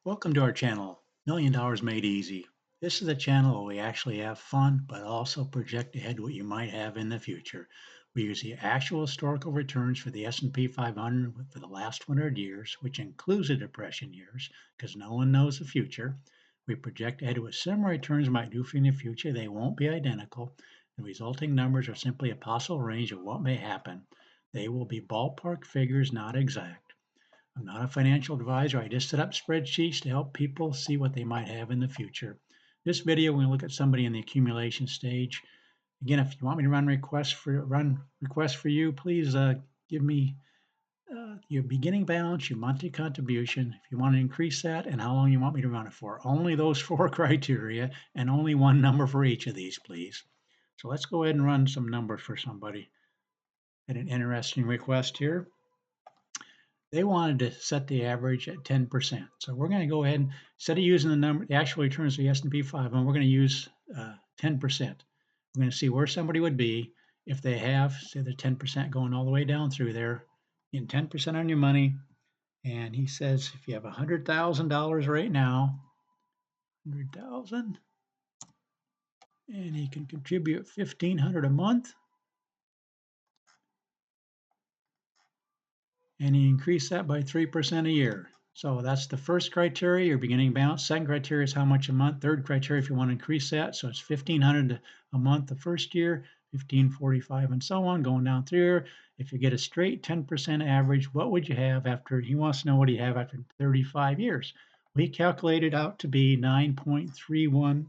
Welcome to our channel, Million Dollars Made Easy. This is a channel where we actually have fun, but also project ahead what you might have in the future. We use the actual historical returns for the S&P 500 for the last 100 years, which includes the depression years, because no one knows the future. We project ahead what similar returns might do for you in the future. They won't be identical. The resulting numbers are simply a possible range of what may happen. They will be ballpark figures, not exact. I'm not a financial advisor. I just set up spreadsheets to help people see what they might have in the future. This video, we're going to look at somebody in the accumulation stage. Again, if you want me to run requests for you, please give me your beginning balance, your monthly contribution, if you want to increase that, and how long you want me to run it for. Only those four criteria and only one number for each of these, please. So let's go ahead and run some numbers for somebody. Had an interesting request here. They wanted to set the average at 10%. So we're going to go ahead and instead of using the actual returns of the S&P 500, we're going to use 10%. We're going to see where somebody would be if they have, say, the 10% going all the way down through there, in 10% on your money. And he says if you have $100,000 right now, 100,000, and he can contribute 1,500 a month, and he increased that by 3% a year. So that's the first criteria, your beginning balance. Second criteria is how much a month. Third criteria, if you want to increase that, so it's 1,500 a month the first year, 1,545, and so on, going down through here. If you get a straight 10% average, what would you have after? He wants to know what you have after 35 years. We calculated out to be $9.3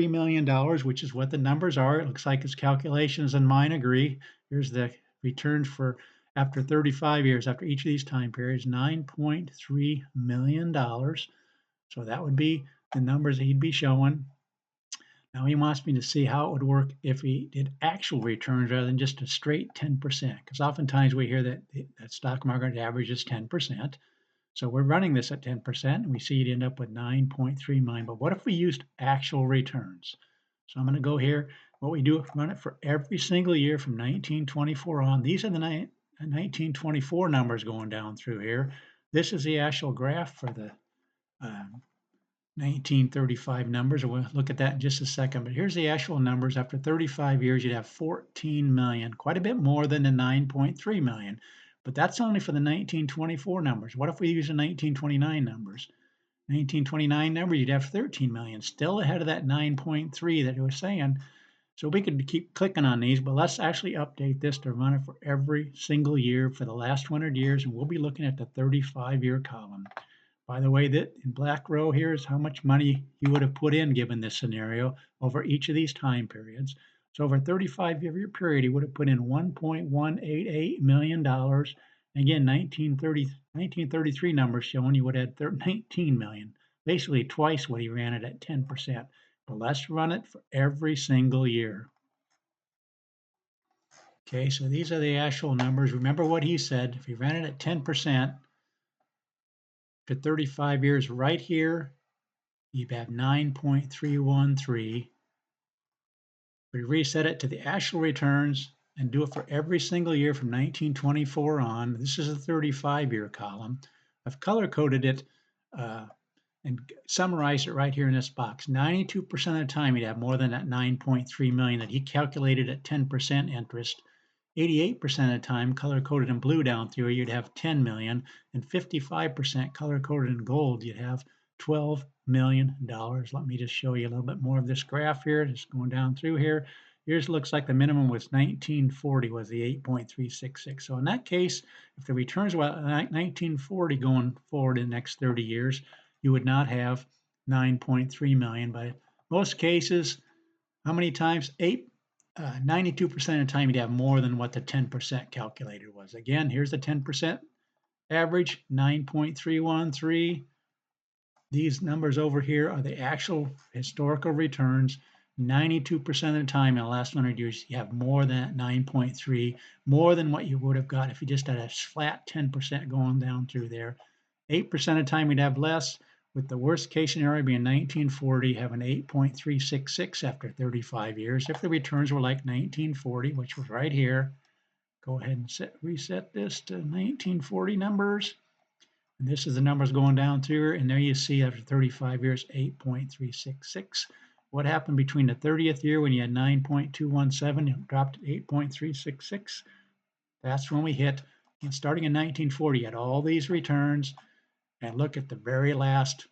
million, which is what the numbers are. It looks like his calculations and mine agree. Here's the returns for after 35 years, after each of these time periods, $9.3 million. So that would be the numbers he'd be showing. Now he wants me to see how it would work if he did actual returns rather than just a straight 10%, because oftentimes we hear that stock market average is 10%. So we're running this at 10%, and we see you'd end up with 9.3 million. But what if we used actual returns? So I'm going to go here. What we do, run it for every single year from 1924 on. These are the 1924 numbers going down through here. This is the actual graph for the 1935 numbers. We'll look at that in just a second. But here's the actual numbers. After 35 years, you'd have 14 million, quite a bit more than the 9.3 million. But that's only for the 1924 numbers. What if we use the 1929 numbers? 1929 numbers, you'd have 13 million, still ahead of that 9.3 that it was saying. So we could keep clicking on these, but let's actually update this to run it for every single year for the last 100 years, and we'll be looking at the 35-year column. By the way, that in black row here is how much money you would have put in given this scenario over each of these time periods. So over a 35-year period, he would have put in $1.188 million. Again, 1933 numbers showing you would have had 19 million, basically twice what he ran it at 10%. But let's run it for every single year. Okay, so these are the actual numbers. Remember what he said. If he ran it at 10%, to 35 years right here, you have 9.313. We reset it to the actual returns and do it for every single year from 1924 on. This is a 35-year column. I've color coded it and summarized it right here in this box. 92% of the time, you'd have more than that 9.3 million that he calculated at 10% interest. 88% of the time, color coded in blue down through, you'd have 10 million, and 55% color coded in gold, you'd have $12 million. Let me just show you a little bit more of this graph here, just going down through here. Yours looks like the minimum was 1940 was the 8.366. So in that case, if the returns were 1940 going forward in the next 30 years, you would not have 9.3 million. But most cases, how many times? 92% of the time, you'd have more than what the 10% calculated was. Again, here's the 10% average, 9.313. These numbers over here are the actual historical returns. 92% of the time in the last 100 years, you have more than 9.3, more than what you would have got if you just had a flat 10% going down through there. 8% of the time, you'd have less, with the worst case scenario being 1940, having 8.366 after 35 years. If the returns were like 1940, which was right here, go ahead and reset this to 1940 numbers. And this is the numbers going down through, and there you see after 35 years, 8.366. What happened between the 30th year when you had 9.217, it dropped to 8.366. That's when we hit, and starting in 1940, you had all these returns, and look at the very last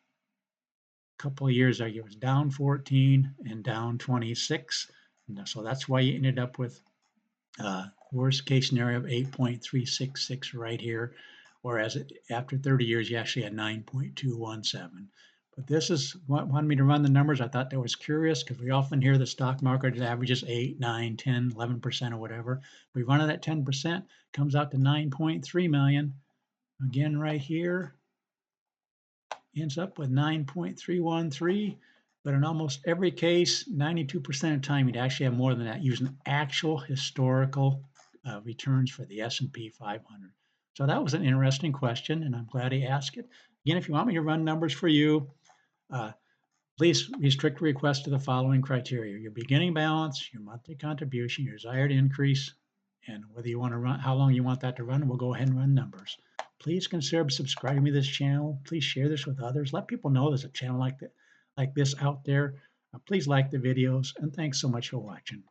couple of years there, it was down 14 and down 26. And so that's why you ended up with worst case scenario of 8.366 right here, whereas after 30 years, you actually had 9.217. But this is what wanted me to run the numbers. I thought that was curious because we often hear the stock market averages 8, 9, 10, 11% or whatever. We run it at 10%, comes out to 9.3 million. Again, right here, ends up with 9.313. But in almost every case, 92% of the time, you'd actually have more than that using actual historical returns for the S&P 500. So that was an interesting question, and I'm glad he asked it. Again, if you want me to run numbers for you, please restrict the request to the following criteria: your beginning balance, your monthly contribution, your desired increase, and whether you want to run, how long you want that to run, and we'll go ahead and run numbers. Please consider subscribing to this channel. Please share this with others. Let people know there's a channel like this out there. Please like the videos, and thanks so much for watching.